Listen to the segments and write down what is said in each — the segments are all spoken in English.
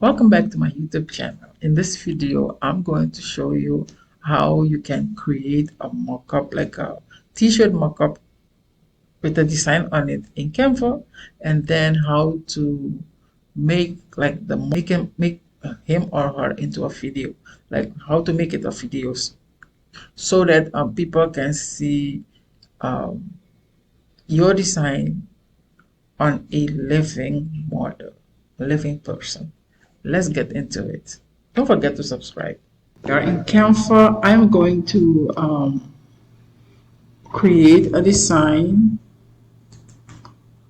Welcome back to my YouTube channel. In this video, I'm going to show you how you can create a mockup, like a t-shirt mockup with a design on it in Canva, and then how to make like him or her into a video, like how to make it a video so that people can see um, your design on a living model, a living person. Let's get into it. Don't forget to subscribe. Here in Canva, I'm going to create a design.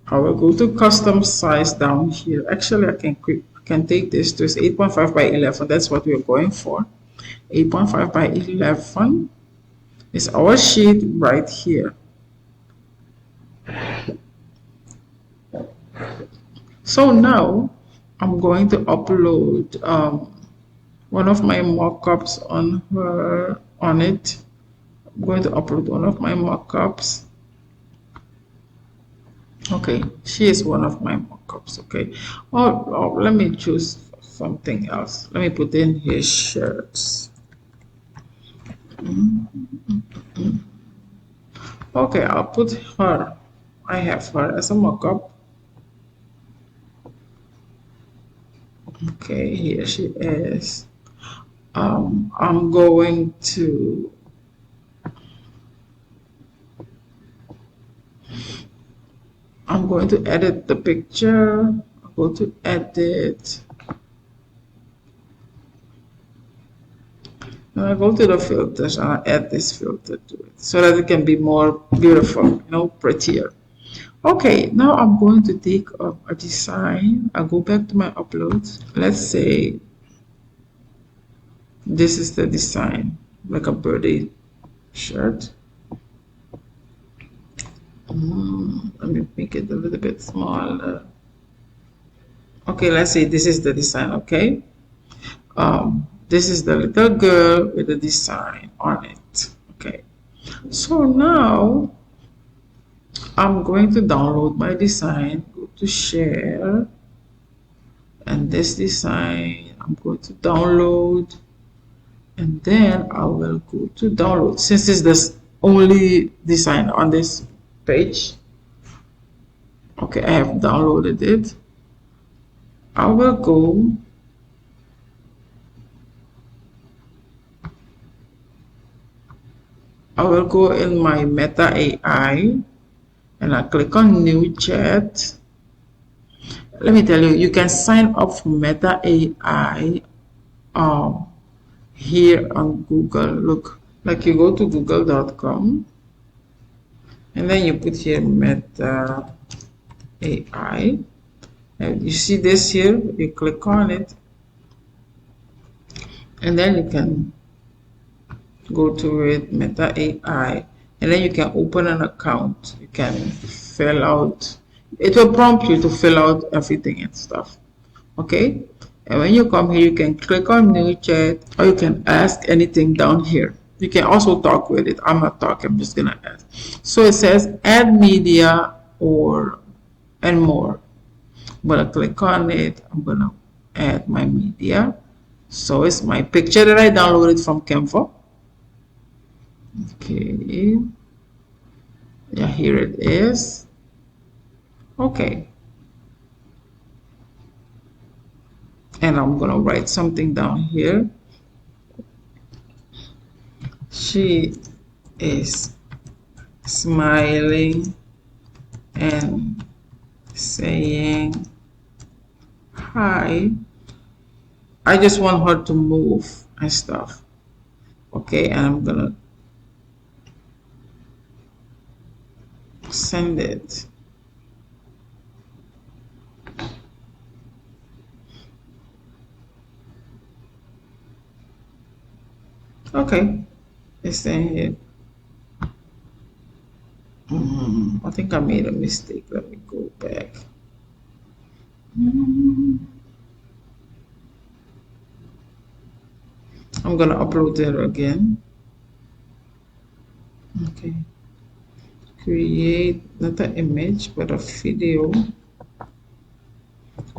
I will go to custom size down here. Actually, I can take this to 8.5 by 11. That's what we're going for. 8.5 by 11 is our sheet right here. So now I'm going to upload one of my mockups on it. I'm going to upload one of my mockups. Okay, she is one of my mockups. Okay, oh, let me choose something else. Let me put in his shirts. Okay, I'll put her. I have her as a mockup. Okay, here she is. I'm going to edit the picture. I'll go to edit. And I go to the filters and I add this filter to it so that it can be more beautiful, prettier. Okay, now I'm going to take a design. I'll go back to my uploads. Let's say this is the design, like a birthday shirt. Let me make it a little bit smaller. Okay, let's say this is the design, okay? This is the little girl with the design on it, okay? So now I'm going to download my design, go to share, and this design I'm going to download, and then I will go to download. Since it's the only design on this page, okay, I have downloaded it. I will go in my Meta AI and I click on new chat. Let me tell you, you can sign up for Meta AI here on Google. Look, like you go to google.com and then you put here Meta AI, and you see this here, you click on it and then you can go to it, Meta AI, and then you can open an account. You can fill out, it will prompt you to fill out everything and stuff, okay? And when you come here, you can click on new chat, or you can ask anything down here. You can also talk with it. I'm not talking, I'm just gonna ask. So it says add media and more. I'm gonna click on it. I'm gonna add my media. So it's my picture that I downloaded from Canva. Okay, yeah, here it is. Okay, and I'm gonna write something down here. She is smiling and saying hi. I just want her to move and stuff. Okay, and I'm gonna send it. Okay, it's saying here. I think I made a mistake. Let me go back. I'm gonna upload it again. Okay, create not an image but a video.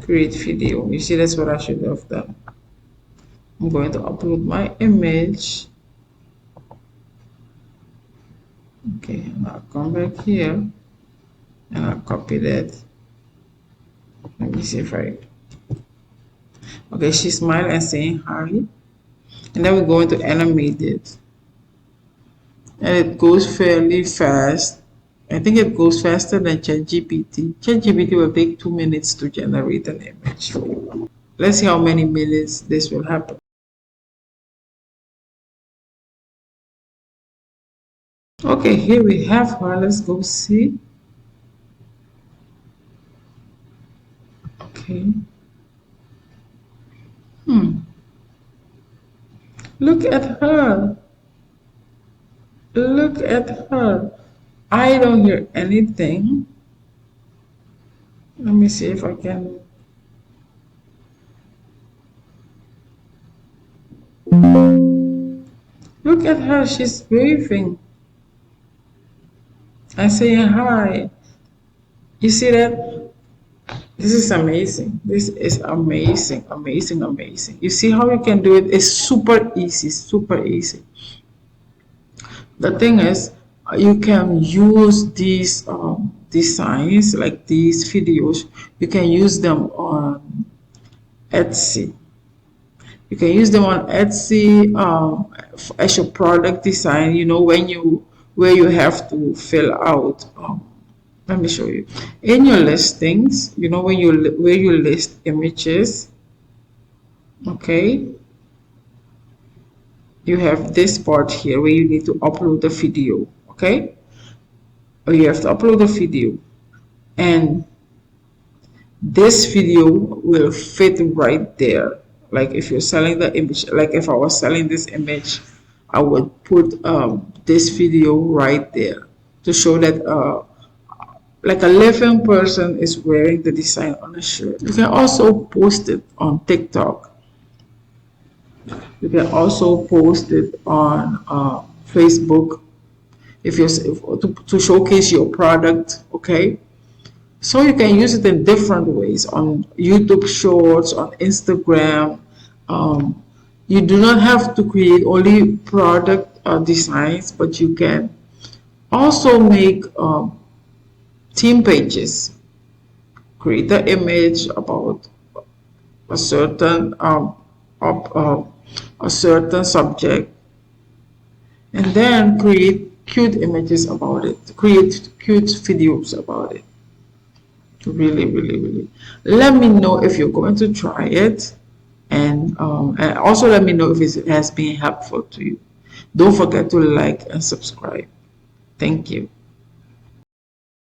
create video. You see, that's what I should have done. I'm going to upload my image. Okay, and I'll come back here and I'll copy that. Let me see if I. Okay, she's smiling and saying hi. And then we're going to animate it. And it goes fairly fast. I think it goes faster than ChatGPT. ChatGPT will take 2 minutes to generate an image. Let's see how many minutes this will happen. Okay, here we have her. Let's go see. Okay. Look at her. Look at her. I don't hear anything. Let me see if I can. Look at her. She's waving and saying hi. You see that? This is amazing. This is amazing, amazing, amazing. You see how you can do it? It's super easy, super easy. The thing is, you can use these designs, like these videos, you can use them on Etsy. You can use them on Etsy as your product design, you know, where you have to fill out let me show you in your listings, you know, when where you list images. Okay, you have this part here where you need to upload the video. Okay, or you have to upload the video, and this video will fit right there. Like if you're selling the image, like if I was selling this image, I would put this video right there to show that like a living person is wearing the design on a shirt. You can also post it on TikTok. You can also post it on Facebook if you to showcase your product. Okay, so you can use it in different ways on YouTube Shorts, on Instagram. You do not have to create only product designs, but you can also make theme pages. Create an image about a certain a certain subject, and then create cute images about it. Create cute videos about it. Really, really, really. Let me know if you're going to try it, and also let me know if it has been helpful to you. Don't forget to like and subscribe. Thank you.